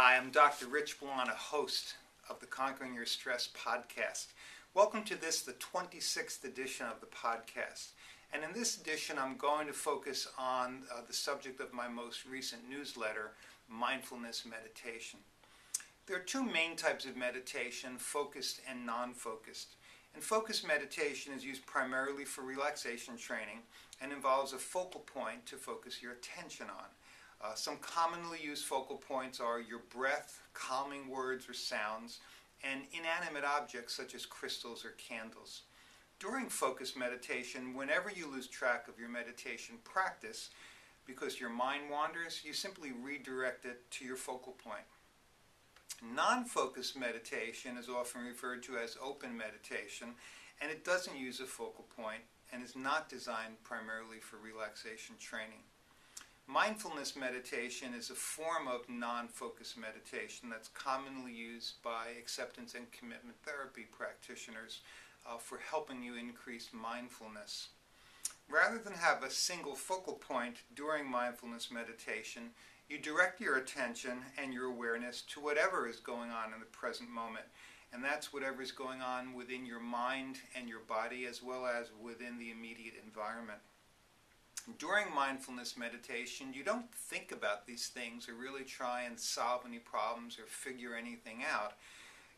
Hi, I'm Dr. Rich Blana, host of the Conquering Your Stress podcast. Welcome to this, the 26th edition of the podcast. And in this edition, I'm going to focus on the subject of my most recent newsletter, Mindfulness Meditation. There are two main types of meditation, focused and non-focused. And focused meditation is used primarily for relaxation training and involves a focal point to focus your attention on. Some commonly used focal points are your breath, calming words or sounds, and inanimate objects such as crystals or candles. During focused meditation, whenever you lose track of your meditation practice, because your mind wanders, you simply redirect it to your focal point. Non-focused meditation is often referred to as open meditation, and it doesn't use a focal point and is not designed primarily for relaxation training. Mindfulness meditation is a form of non-focused meditation that's commonly used by acceptance and commitment therapy practitioners for helping you increase mindfulness. Rather than have a single focal point during mindfulness meditation, you direct your attention and your awareness to whatever is going on in the present moment. And that's whatever is going on within your mind and your body, as well as within the immediate environment. During mindfulness meditation, you don't think about these things or really try and solve any problems or figure anything out.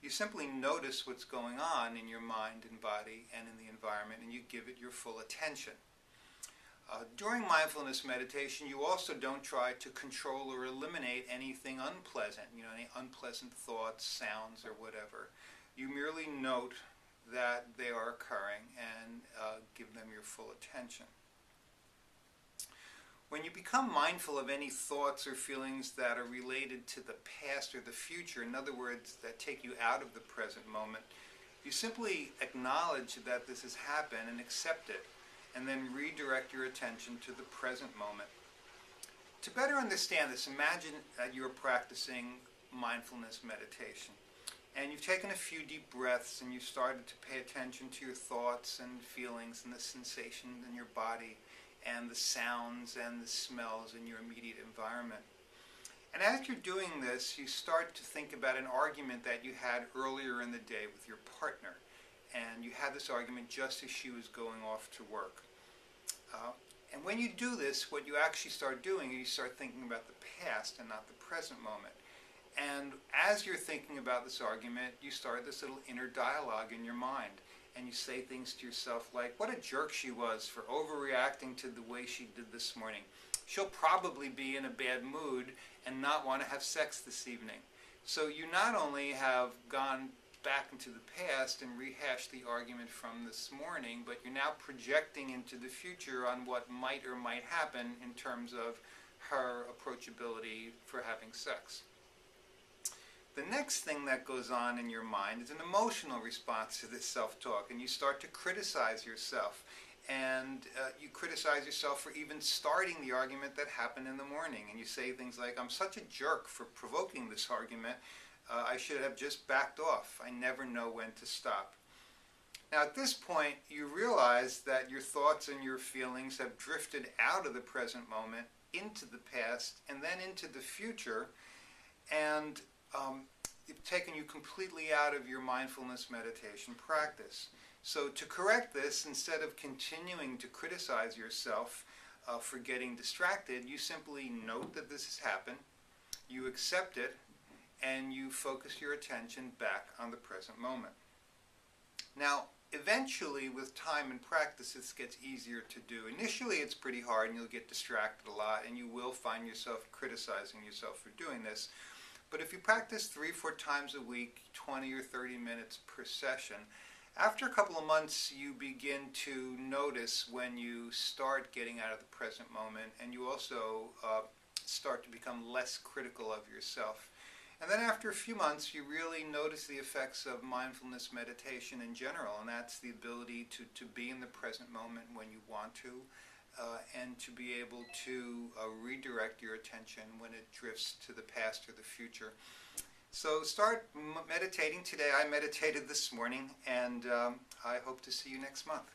You simply notice what's going on in your mind and body and in the environment, and you give it your full attention. During mindfulness meditation, you also don't try to control or eliminate anything unpleasant, any unpleasant thoughts, sounds, or whatever. You merely note that they are occurring and give them your full attention. When you become mindful of any thoughts or feelings that are related to the past or the future, in other words, that take you out of the present moment, you simply acknowledge that this has happened and accept it, and then redirect your attention to the present moment. To better understand this, imagine that you're practicing mindfulness meditation, and you've taken a few deep breaths and you've started to pay attention to your thoughts and feelings and the sensations in your body, and the sounds and the smells in your immediate environment. And as you're doing this, you start to think about an argument that you had earlier in the day with your partner. And you had this argument just as she was going off to work. And when you do this, what you actually start doing is you start thinking about the past and not the present moment. And as you're thinking about this argument, you start this little inner dialogue in your mind. And you say things to yourself like, what a jerk she was for overreacting to the way she did this morning. She'll probably be in a bad mood and not want to have sex this evening. So you not only have gone back into the past and rehashed the argument from this morning, but you're now projecting into the future on what might or might happen in terms of her approachability for having sex. The next thing that goes on in your mind is an emotional response to this self-talk, and you start to criticize yourself. And you criticize yourself for even starting the argument that happened in the morning. And you say things like, I'm such a jerk for provoking this argument. I should have just backed off. I never know when to stop. Now at this point, you realize that your thoughts and your feelings have drifted out of the present moment into the past and then into the future. And it's taken you completely out of your mindfulness meditation practice. So to correct this, instead of continuing to criticize yourself for getting distracted, you simply note that this has happened, you accept it, and you focus your attention back on the present moment. Now, eventually, with time and practice, this gets easier to do. Initially, it's pretty hard, and you'll get distracted a lot, and you will find yourself criticizing yourself for doing this. But if you practice 3-4 times a week, 20 or 30 minutes per session, after a couple of months you begin to notice when you start getting out of the present moment, and you also start to become less critical of yourself. And then after a few months you really notice the effects of mindfulness meditation in general, and that's the ability to be in the present moment when you want to, and to be able to redirect your attention when it drifts to the past or the future. So start meditating today. I meditated this morning, and I hope to see you next month.